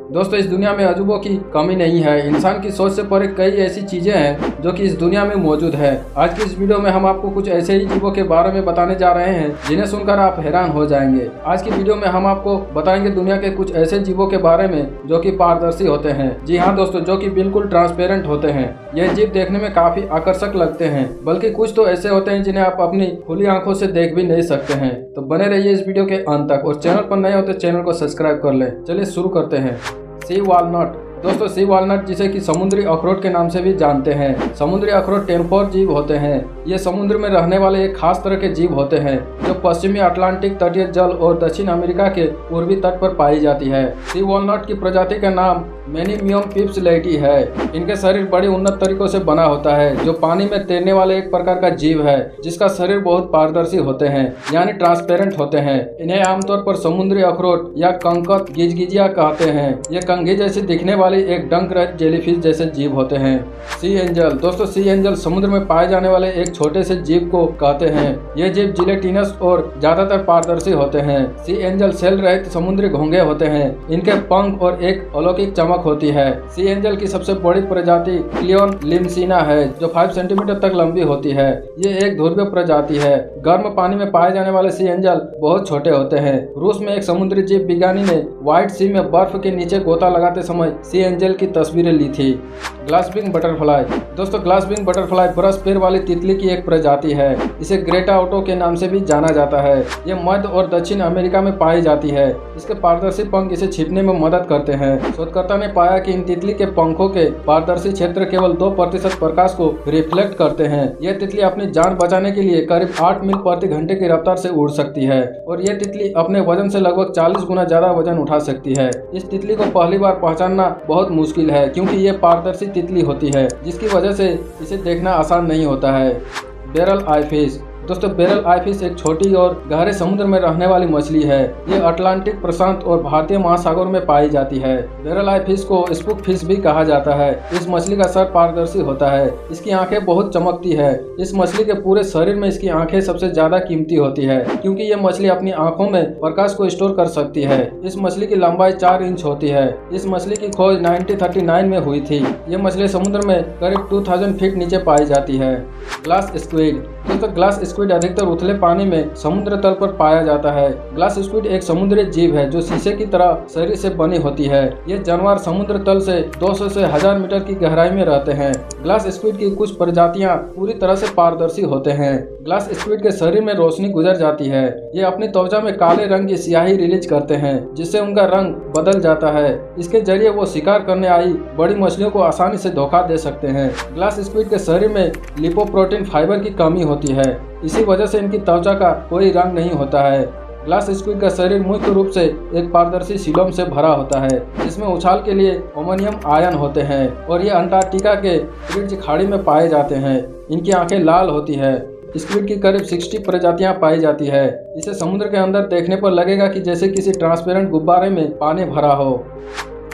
दोस्तों इस दुनिया में अजूबों की कमी नहीं है। इंसान की सोच से परे कई ऐसी चीजें हैं जो कि इस दुनिया में मौजूद है। आज की इस वीडियो में हम आपको कुछ ऐसे ही जीवों के बारे में बताने जा रहे हैं जिन्हें सुनकर आप हैरान हो जाएंगे। आज की वीडियो में हम आपको बताएंगे दुनिया के कुछ ऐसे जीवों के बारे में जो कि पारदर्शी होते हैं। जी हाँ दोस्तों, जो कि बिल्कुल ट्रांसपेरेंट होते हैं। यह जीव देखने में काफी आकर्षक लगते हैं, बल्कि कुछ तो ऐसे होते हैं जिन्हें आप अपनी खुली आंखों से देख भी नहीं सकते हैं। तो बने रहिए इस वीडियो के अंत तक और चैनल पर नए हो तो चैनल को सब्सक्राइब कर लें। चलिए शुरू करते हैं। सी वॉलनट। दोस्तों सी वॉलनट जिसे कि समुद्री अखरोट के नाम से भी जानते हैं। समुद्री अखरोट टेम्पोर जीव होते हैं। ये समुद्र में रहने वाले एक खास तरह के जीव होते हैं जो पश्चिमी अटलांटिक तटीय जल और दक्षिण अमेरिका के पूर्वी तट पर पाई जाती है। सी वॉलनट की प्रजाति का नाम मेनिमियम पिप्सलेटी है। इनके शरीर बड़े उन्नत तरीकों से बना होता है, जो पानी में तैरने वाले एक प्रकार का जीव है जिसका शरीर बहुत पारदर्शी होते हैं, यानी ट्रांसपेरेंट होते हैं। इन्हें आमतौर पर समुद्री अखरोट या कंकत गिजगिजिया कहते हैं। ये कंघी जैसी दिखने वाली एक डंक रहित जेलीफिश जैसे जीव होते हैं। सी एंजल। दोस्तों सी एंजल समुद्र में पाए जाने वाले एक छोटे से जीव को कहते हैं। ये जीव जिलेटिनस और ज्यादातर पारदर्शी होते हैं। सी एंजल सेल रहित समुद्री घोंघे होते हैं। इनके पंख और एक अलौकिक चमक होती है। सी एंजल की सबसे बड़ी प्रजाति क्लियोन लिम्सिना है जो 5 सेंटीमीटर तक लंबी होती है। ये एक ध्रुवीय प्रजाति है। गर्म पानी में पाए जाने वाले सी एंजल बहुत छोटे होते हैं। रूस में एक समुद्री जीव विज्ञानी ने व्हाइट सी में बर्फ के नीचे गोता लगाते समय सी एंजल की तस्वीरें ली थी। Glasswing butterfly. दोस्तों ग्लासविंग बटरफ्लाई ब्रश पैर वाली तितली की एक प्रजाति है। इसे ग्रेटा ओटो के नाम से भी जाना जाता है। ये मध्य और दक्षिण अमेरिका में पाई जाती है। इसके पारदर्शी पंख इसे छिपने में मदद करते हैं। शोधकर्ता ने पाया कि इन तितली के पंखों के पारदर्शी क्षेत्र केवल 2% प्रकाश को रिफ्लेक्ट करते हैं। यह तितली अपनी जान बचाने के लिए करीब 8 मील प्रति घंटे की रफ्तार से उड़ सकती है और यह तितली अपने वजन से लगभग 40 गुना ज्यादा वजन उठा सकती है। इस तितली को पहली बार पहचानना बहुत मुश्किल है क्योंकि ये पारदर्शी तितली होती है, जिसकी वजह से इसे देखना आसान नहीं होता है। बैरल आई फिश। दोस्तों बैरल आई फिश एक छोटी और गहरे समुद्र में रहने वाली मछली है। ये अटलांटिक, प्रशांत और भारतीय महासागर में पाई जाती है। बैरल आई फिश को स्पूक फिश भी कहा जाता है। इस मछली का सर पारदर्शी होता है। इसकी आंखें बहुत चमकती है। इस मछली के पूरे शरीर में इसकी आंखें सबसे ज्यादा कीमती होती है क्योंकि ये मछली अपनी आंखों में प्रकाश को स्टोर कर सकती है। इस मछली की लंबाई 4 इंच होती है। इस मछली की खोज 1939 में हुई थी। ये मछली समुद्र में करीब 2000 फीट नीचे पाई जाती है। Glass squid. दोस्तों ग्लास स्क्विड अधिकतर उथले पानी में समुद्र तल पर पाया जाता है। ग्लास स्क्विड एक समुद्री जीव है जो शीशे की तरह शरीर से बनी होती है। ये जानवर समुद्र तल से 200 से 1000 मीटर की गहराई में रहते हैं। ग्लास स्क्विड की कुछ प्रजातियां पूरी तरह से पारदर्शी होते हैं। ग्लास स्क्विड के शरीर में रोशनी गुजर जाती है। ये अपनी त्वचा में काले रंग की स्याही रिलीज करते हैं जिससे उनका रंग बदल जाता है। इसके जरिए वो शिकार करने आई बड़ी मछलियों को आसानी से धोखा दे सकते हैं। ग्लास स्क्विड के शरीर में लिपोप्रोटीन फाइबर की कमी होती है, इसी वजह से इनकी त्वचा का कोई रंग नहीं होता है। ग्लास स्क्विड का शरीर मुख्य रूप से एक पारदर्शी सीलोम से भरा होता है जिसमें उछाल के लिए अमोनियम आयन होते हैं और ये अंटार्कटिका के ब्रिज खाड़ी में पाए जाते हैं। इनकी आंखें लाल होती है। स्क्विड की करीब 60 प्रजातियां पाई जाती है। इसे समुद्र के अंदर देखने पर लगेगा कि जैसे किसी ट्रांसपेरेंट गुब्बारे में पानी भरा हो।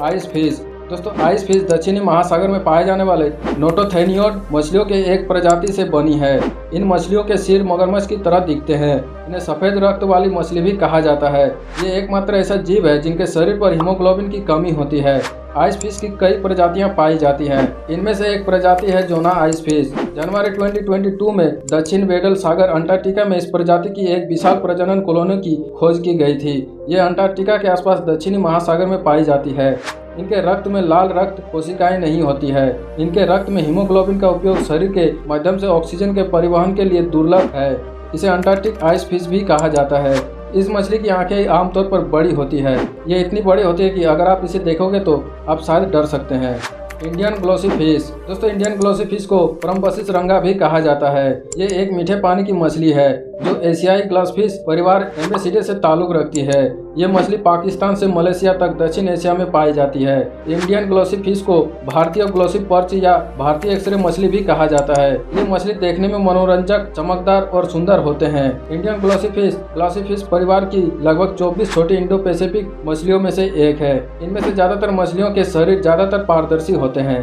Ice fish. दोस्तों आइस फिश दक्षिणी महासागर में पाए जाने वाले नोटोथेनियोड मछलियों के एक प्रजाति से बनी है। इन मछलियों के सिर मगरमच्छ की तरह दिखते हैं। इन्हें सफेद रक्त वाली मछली भी कहा जाता है। ये एकमात्र ऐसा जीव है जिनके शरीर पर हीमोग्लोबिन की कमी होती है। आइस फिश की कई प्रजातियां पाई जाती हैं। इनमें से एक प्रजाति है जोना आइस फिश। जनवरी 2022 में दक्षिण वेडल सागर अंटार्कटिका में इस प्रजाति की एक विशाल प्रजनन कॉलोनी की खोज की गई थी। ये अंटार्कटिका के आसपास दक्षिणी महासागर में पाई जाती है। इनके रक्त में लाल रक्त कोशिकाएं नहीं होती है। इनके रक्त में हीमोग्लोबिन का उपयोग शरीर के माध्यम से ऑक्सीजन के परिवहन के लिए दुर्लभ है। इसे अंटार्कटिक आइस फिश भी कहा जाता है। इस मछली की आंखें आमतौर पर बड़ी होती है। ये इतनी बड़ी होती है कि अगर आप इसे देखोगे तो आप शायद डर सकते हैं। Indian glossy fish. दोस्तों इंडियन ग्लोसी फिश को परम्बसिस रंगा भी कहा जाता है। ये एक मीठे पानी की मछली है जो एशियाई ग्लासफिश परिवार एम्बेसिडे से ताल्लुक रखती है। ये मछली पाकिस्तान से मलेशिया तक दक्षिण एशिया में पाई जाती है। इंडियन ग्लोसी फिश को भारतीय ग्लोसी पर्च या भारतीय एक्सरे मछली भी कहा जाता है। ये मछली देखने में मनोरंजक, चमकदार और सुंदर होते हैं। इंडियन ग्लोसी फिश परिवार की लगभग 24 छोटी इंडो पैसिफिक मछलियों में से एक है। इनमें से ज्यादातर मछलियों के शरीर ज्यादातर पारदर्शी होते हैं।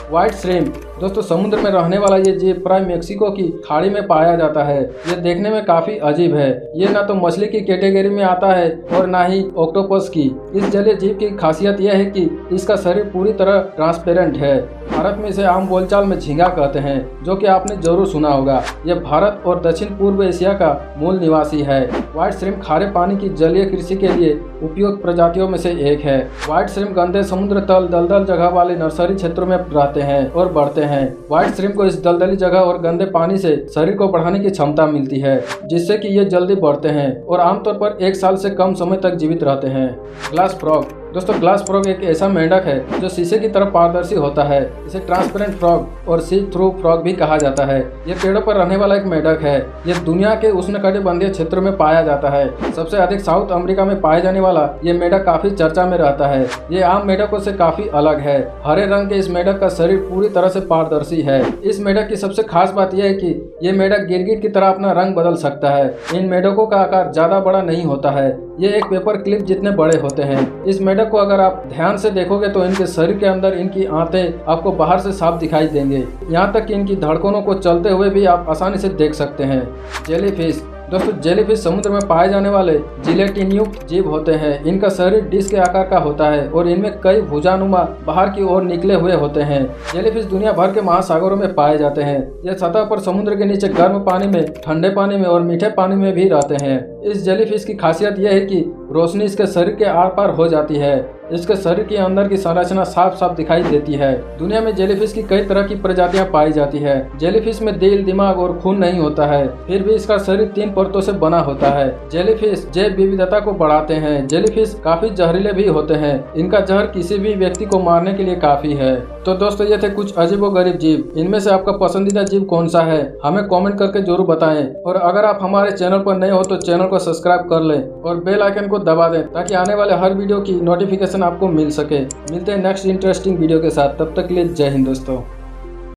व्हाइट श्रिम्प दोस्तों समुद्र में रहने वाला ये जीव प्राय मेक्सिको की खाड़ी में पाया जाता है। ये देखने में काफी अजीब है। ये ना तो मछली की कैटेगरी में आता है और ना ही ऑक्टोपस की। इस जलीय जीव की खासियत यह है कि इसका शरीर पूरी तरह ट्रांसपेरेंट है। भारत में इसे आम बोलचाल में झींगा कहते हैं, जो कि आपने जरूर सुना होगा। यह भारत और दक्षिण पूर्व एशिया का मूल निवासी है। व्हाइट श्रिम्प खारे पानी की जलीय कृषि के लिए उपयुक्त प्रजातियों में से एक है। व्हाइट श्रिम्प गंदे समुद्र तल दलदल जगह वाले नर्सरी क्षेत्रों में रहते हैं और बढ़ते हैं। व्हाइट श्रिम्प को इस दलदली जगह और गंदे पानी से शरीर को बढ़ाने की क्षमता मिलती है, जिससे कि ये जल्दी बढ़ते हैं और आमतौर पर 1 साल से कम समय तक जीवित रहते हैं। ग्लास फ्रॉग दोस्तों ग्लास फ्रॉग एक ऐसा मेंढक है जो शीशे की तरह पारदर्शी होता है। इसे ट्रांसपेरेंट फ्रॉग और सी थ्रू फ्रॉग भी कहा जाता है। यह पेड़ों पर रहने वाला एक मेंढक है। यह दुनिया के उष्णकटिबंधीय क्षेत्रों में पाया जाता है। सबसे अधिक साउथ अमेरिका में पाए जाने वाला ये मेंढक काफी चर्चा में रहता है। ये आम मेंढकों से काफी अलग है। हरे रंग के इस मेंढक का शरीर पूरी तरह से पारदर्शी है। इस मेंढक की सबसे खास बात यह है कि ये मेंढक गिरगिट की तरह अपना रंग बदल सकता है। इन मेंढकों का आकार ज्यादा बड़ा नहीं होता है। ये एक पेपर क्लिप जितने बड़े होते हैं। इस मेंढक को अगर आप ध्यान से देखोगे तो इनके शरीर के अंदर इनकी आंतें आपको बाहर से साफ दिखाई देंगे। यहाँ तक कि इनकी धड़कनों को चलते हुए भी आप आसानी से देख सकते हैं। जेलीफिश दोस्तों जेलीफिश समुद्र में पाए जाने वाले जिलेटिनयुक्त जीव होते हैं। इनका शरीर डिस्क के आकार का होता है और इनमें कई भुजानुमा बाहर की ओर निकले हुए होते हैं। जेलीफिश दुनिया भर के महासागरों में पाए जाते हैं। यह सतह पर समुद्र के नीचे गर्म पानी में, ठंडे पानी में और मीठे पानी में भी रहते हैं। इस जेलीफिश की खासियत यह है कि रोशनी इसके शरीर के आर पार हो जाती है। इसके शरीर के अंदर की संरचना साफ साफ दिखाई देती है। दुनिया में जेलीफिश की कई तरह की प्रजातियां पाई जाती है। जेलीफिश में दिल, दिमाग और खून नहीं होता है, फिर भी इसका शरीर 3 परतों से बना होता है। जेलीफिश जैव विविधता को बढ़ाते हैं। जेलीफिश काफी जहरीले भी होते हैं। इनका जहर किसी भी व्यक्ति को मारने के लिए काफी है। तो दोस्तों ये थे कुछ अजीबोगरीब जीव। इनमें से आपका पसंदीदा जीव कौन सा है, हमें कमेंट करके जरूर बताएं। और अगर आप हमारे चैनल पर नए हो तो चैनल को सब्सक्राइब कर लें और बेल आइकन को दबा दें, ताकि आने वाले हर वीडियो की नोटिफिकेशन आपको मिल सके। मिलते हैं नेक्स्ट इंटरेस्टिंग वीडियो के साथ। तब तक के लिए जय हिंद दोस्तों।